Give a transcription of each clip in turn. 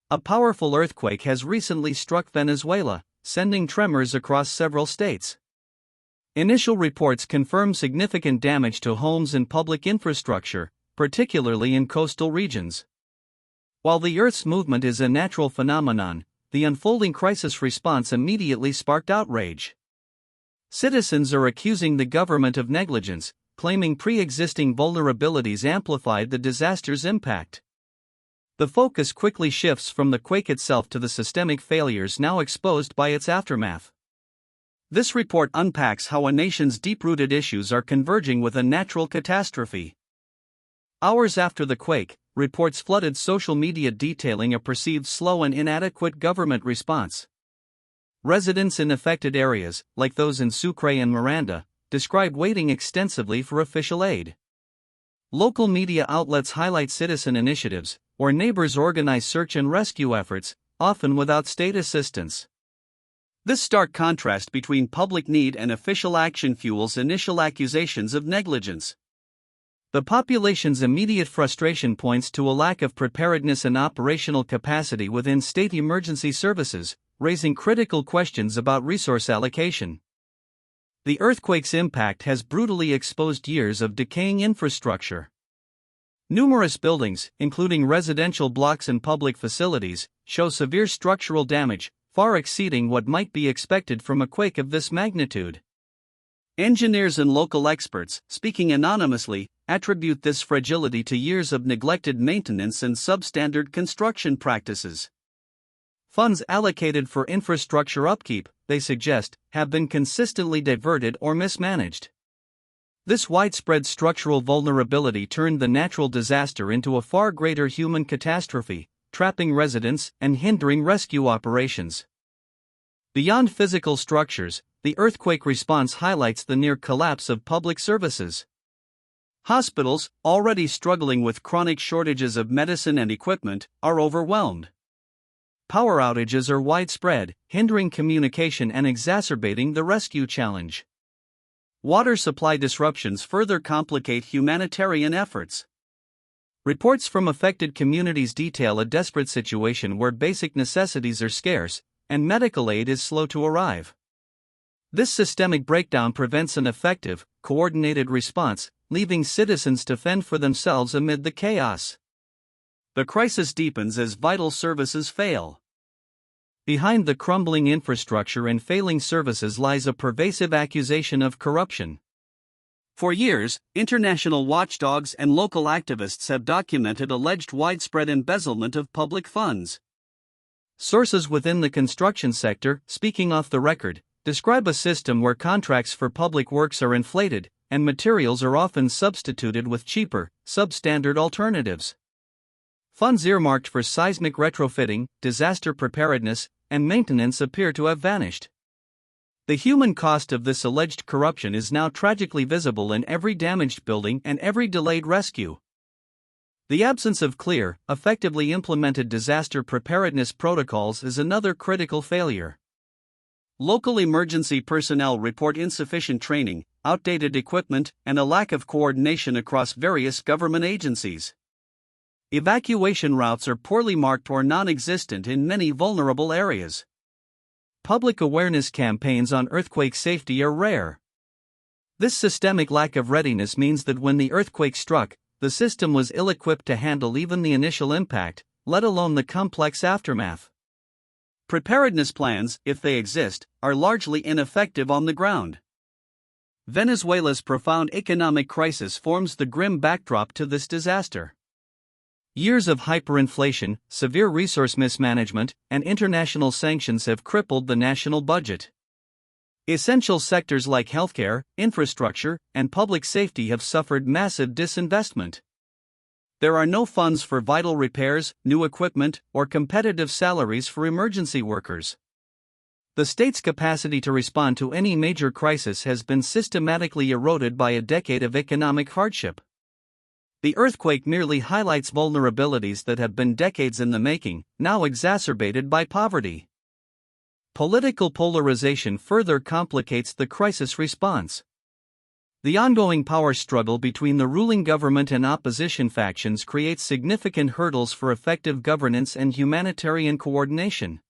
A powerful earthquake has recently struck Venezuela, sending tremors across several states. Initial reports confirm significant damage to homes and public infrastructure, particularly in coastal regions. While the Earth's movement is a natural phenomenon, the unfolding crisis response immediately sparked outrage. Citizens are accusing the government of negligence, claiming pre-existing vulnerabilities amplified the disaster's impact. The focus quickly shifts from the quake itself to the systemic failures now exposed by its aftermath. This report unpacks how a nation's deep-rooted issues are converging with a natural catastrophe. Hours after the quake, reports flooded social media detailing a perceived slow and inadequate government response. Residents in affected areas, like those in Sucre and Miranda, described waiting extensively for official aid. Local media outlets highlight citizen initiatives, where neighbors organize search and rescue efforts, often without state assistance. This stark contrast between public need and official action fuels initial accusations of negligence. The population's immediate frustration points to a lack of preparedness and operational capacity within state emergency services, raising critical questions about resource allocation. The earthquake's impact has brutally exposed years of decaying infrastructure. Numerous buildings, including residential blocks and public facilities, show severe structural damage, far exceeding what might be expected from a quake of this magnitude. Engineers and local experts, speaking anonymously, attribute this fragility to years of neglected maintenance and substandard construction practices. Funds allocated for infrastructure upkeep, they suggest, have been consistently diverted or mismanaged. This widespread structural vulnerability turned the natural disaster into a far greater human catastrophe, trapping residents and hindering rescue operations. Beyond physical structures, the earthquake response highlights the near collapse of public services. Hospitals, already struggling with chronic shortages of medicine and equipment, are overwhelmed. Power outages are widespread, hindering communication and exacerbating the rescue challenge. Water supply disruptions further complicate humanitarian efforts. Reports from affected communities detail a desperate situation where basic necessities are scarce, and medical aid is slow to arrive. This systemic breakdown prevents an effective, coordinated response, leaving citizens to fend for themselves amid the chaos. The crisis deepens as vital services fail. Behind the crumbling infrastructure and failing services lies a pervasive accusation of corruption. For years, international watchdogs and local activists have documented alleged widespread embezzlement of public funds. Sources within the construction sector, speaking off the record, describe a system where contracts for public works are inflated, and materials are often substituted with cheaper, substandard alternatives. Funds earmarked for seismic retrofitting, disaster preparedness, and maintenance appear to have vanished. The human cost of this alleged corruption is now tragically visible in every damaged building and every delayed rescue. The absence of clear, effectively implemented disaster preparedness protocols is another critical failure. Local emergency personnel report insufficient training, outdated equipment, and a lack of coordination across various government agencies. Evacuation routes are poorly marked or non-existent in many vulnerable areas. Public awareness campaigns on earthquake safety are rare. This systemic lack of readiness means that when the earthquake struck, the system was ill-equipped to handle even the initial impact, let alone the complex aftermath. Preparedness plans, if they exist, are largely ineffective on the ground. Venezuela's profound economic crisis forms the grim backdrop to this disaster. Years of hyperinflation, severe resource mismanagement, and international sanctions have crippled the national budget. Essential sectors like healthcare, infrastructure, and public safety have suffered massive disinvestment. There are no funds for vital repairs, new equipment, or competitive salaries for emergency workers. The state's capacity to respond to any major crisis has been systematically eroded by a decade of economic hardship. The earthquake merely highlights vulnerabilities that have been decades in the making, now exacerbated by poverty. Political polarization further complicates the crisis response. The ongoing power struggle between the ruling government and opposition factions creates significant hurdles for effective governance and humanitarian coordination.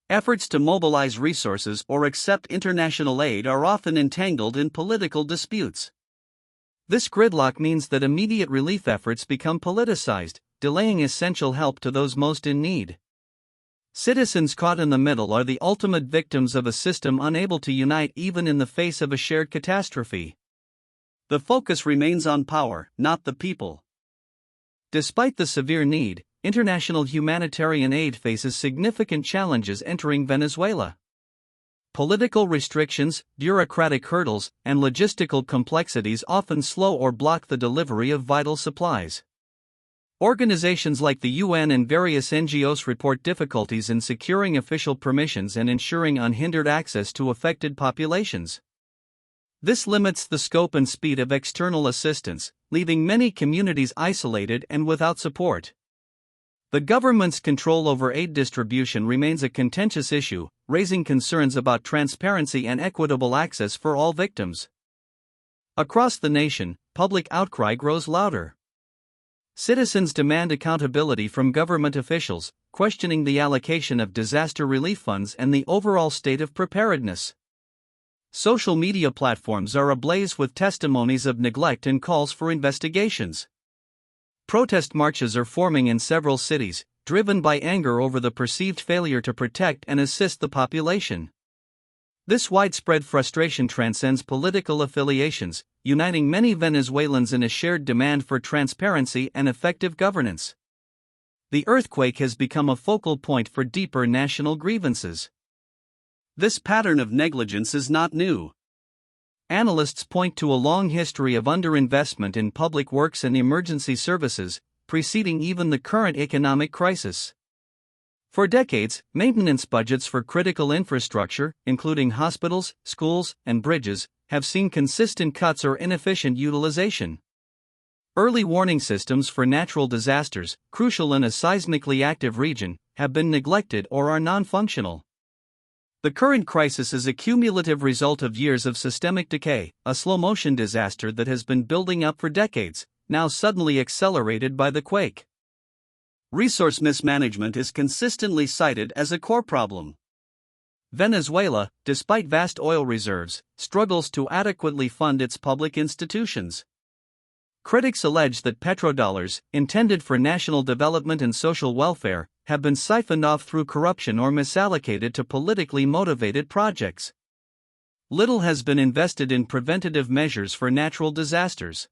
Efforts to mobilize resources or accept international aid are often entangled in political disputes. This gridlock means that immediate relief efforts become politicized, delaying essential help to those most in need. Citizens caught in the middle are the ultimate victims of a system unable to unite even in the face of a shared catastrophe. The focus remains on power, not the people. Despite the severe need, international humanitarian aid faces significant challenges entering Venezuela. Political restrictions, bureaucratic hurdles, and logistical complexities often slow or block the delivery of vital supplies. Organizations like the UN and various NGOs report difficulties in securing official permissions and ensuring unhindered access to affected populations. This limits the scope and speed of external assistance, leaving many communities isolated and without support. The government's control over aid distribution remains a contentious issue, raising concerns about transparency and equitable access for all victims. Across the nation, public outcry grows louder. Citizens demand accountability from government officials, questioning the allocation of disaster relief funds and the overall state of preparedness. Social media platforms are ablaze with testimonies of neglect and calls for investigations. Protest marches are forming in several cities, driven by anger over the perceived failure to protect and assist the population. This widespread frustration transcends political affiliations, uniting many Venezuelans in a shared demand for transparency and effective governance. The earthquake has become a focal point for deeper national grievances. This pattern of negligence is not new. Analysts point to a long history of underinvestment in public works and emergency services, preceding even the current economic crisis. For decades, maintenance budgets for critical infrastructure, including hospitals, schools, and bridges, have seen consistent cuts or inefficient utilization. Early warning systems for natural disasters, crucial in a seismically active region, have been neglected or are non-functional. The current crisis is a cumulative result of years of systemic decay, a slow-motion disaster that has been building up for decades, now suddenly accelerated by the quake. Resource mismanagement is consistently cited as a core problem. Venezuela, despite vast oil reserves, struggles to adequately fund its public institutions. Critics allege that petrodollars, intended for national development and social welfare, have been siphoned off through corruption or misallocated to politically motivated projects. Little has been invested in preventative measures for natural disasters.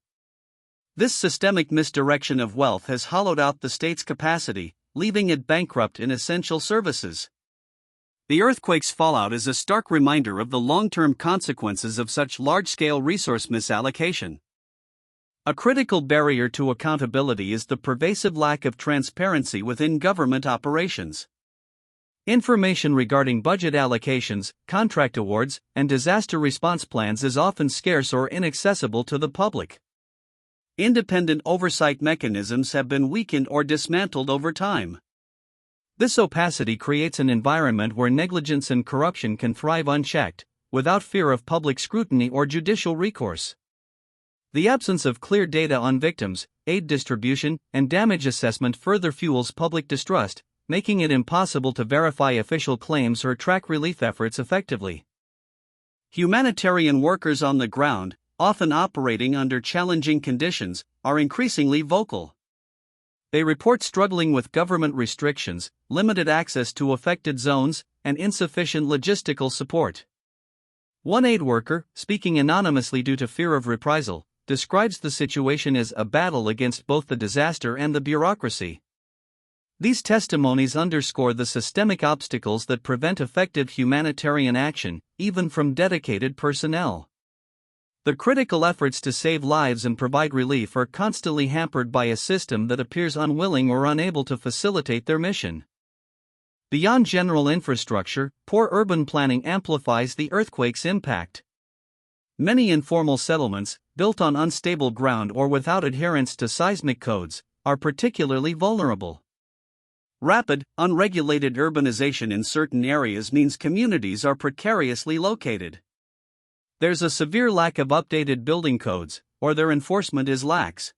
This systemic misdirection of wealth has hollowed out the state's capacity, leaving it bankrupt in essential services. The earthquake's fallout is a stark reminder of the long-term consequences of such large-scale resource misallocation. A critical barrier to accountability is the pervasive lack of transparency within government operations. Information regarding budget allocations, contract awards, and disaster response plans is often scarce or inaccessible to the public. Independent oversight mechanisms have been weakened or dismantled over time. This opacity creates an environment where negligence and corruption can thrive unchecked, without fear of public scrutiny or judicial recourse. The absence of clear data on victims, aid distribution, and damage assessment further fuels public distrust, making it impossible to verify official claims or track relief efforts effectively. Humanitarian workers on the ground, often operating under challenging conditions, are increasingly vocal. They report struggling with government restrictions, limited access to affected zones, and insufficient logistical support. One aid worker, speaking anonymously due to fear of reprisal, describes the situation as a battle against both the disaster and the bureaucracy. These testimonies underscore the systemic obstacles that prevent effective humanitarian action, even from dedicated personnel. The critical efforts to save lives and provide relief are constantly hampered by a system that appears unwilling or unable to facilitate their mission. Beyond general infrastructure, poor urban planning amplifies the earthquake's impact. Many informal settlements, built on unstable ground or without adherence to seismic codes, are particularly vulnerable. Rapid, unregulated urbanization in certain areas means communities are precariously located. There's a severe lack of updated building codes, or their enforcement is lax.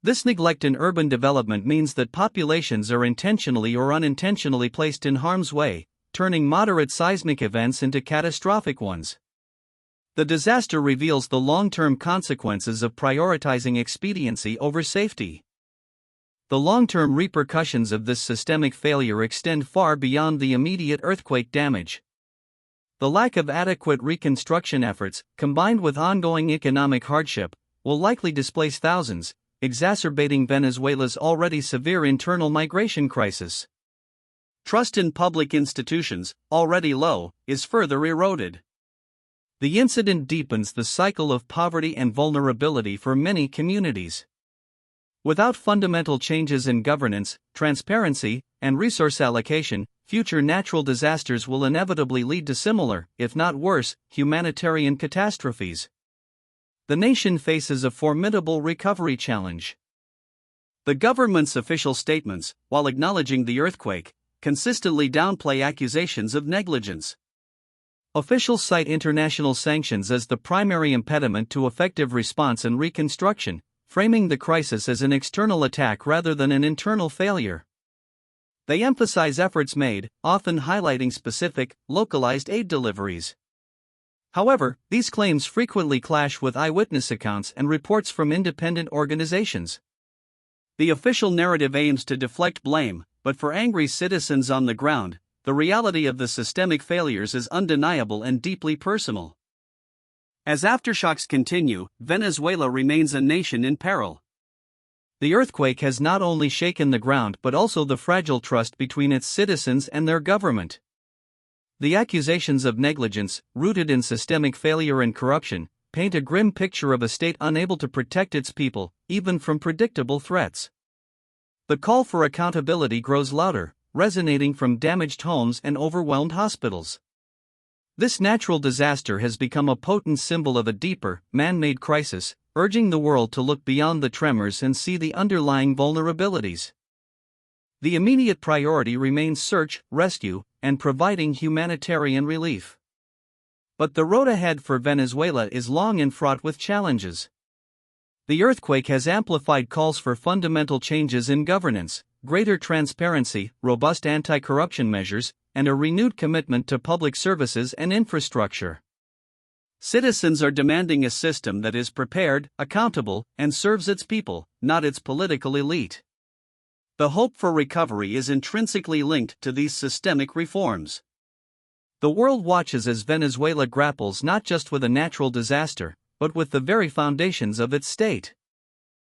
This neglect in urban development means that populations are intentionally or unintentionally placed in harm's way, turning moderate seismic events into catastrophic ones. The disaster reveals the long-term consequences of prioritizing expediency over safety. The long-term repercussions of this systemic failure extend far beyond the immediate earthquake damage. The lack of adequate reconstruction efforts, combined with ongoing economic hardship, will likely displace thousands, exacerbating Venezuela's already severe internal migration crisis. Trust in public institutions, already low, is further eroded. The incident deepens the cycle of poverty and vulnerability for many communities. Without fundamental changes in governance, transparency, and resource allocation, future natural disasters will inevitably lead to similar, if not worse, humanitarian catastrophes. The nation faces a formidable recovery challenge. The government's official statements, while acknowledging the earthquake, consistently downplay accusations of negligence. Officials cite international sanctions as the primary impediment to effective response and reconstruction, framing the crisis as an external attack rather than an internal failure. They emphasize efforts made, often highlighting specific, localized aid deliveries. However, these claims frequently clash with eyewitness accounts and reports from independent organizations. The official narrative aims to deflect blame, but for angry citizens on the ground, the reality of the systemic failures is undeniable and deeply personal. As aftershocks continue, Venezuela remains a nation in peril. The earthquake has not only shaken the ground but also the fragile trust between its citizens and their government. The accusations of negligence, rooted in systemic failure and corruption, paint a grim picture of a state unable to protect its people, even from predictable threats. The call for accountability grows louder, resonating from damaged homes and overwhelmed hospitals. This natural disaster has become a potent symbol of a deeper, man-made crisis, urging the world to look beyond the tremors and see the underlying vulnerabilities. The immediate priority remains search, rescue, and providing humanitarian relief. But the road ahead for Venezuela is long and fraught with challenges. The earthquake has amplified calls for fundamental changes in governance, greater transparency, robust anti-corruption measures, and a renewed commitment to public services and infrastructure. Citizens are demanding a system that is prepared, accountable, and serves its people, not its political elite. The hope for recovery is intrinsically linked to these systemic reforms. The world watches as Venezuela grapples not just with a natural disaster, but with the very foundations of its state.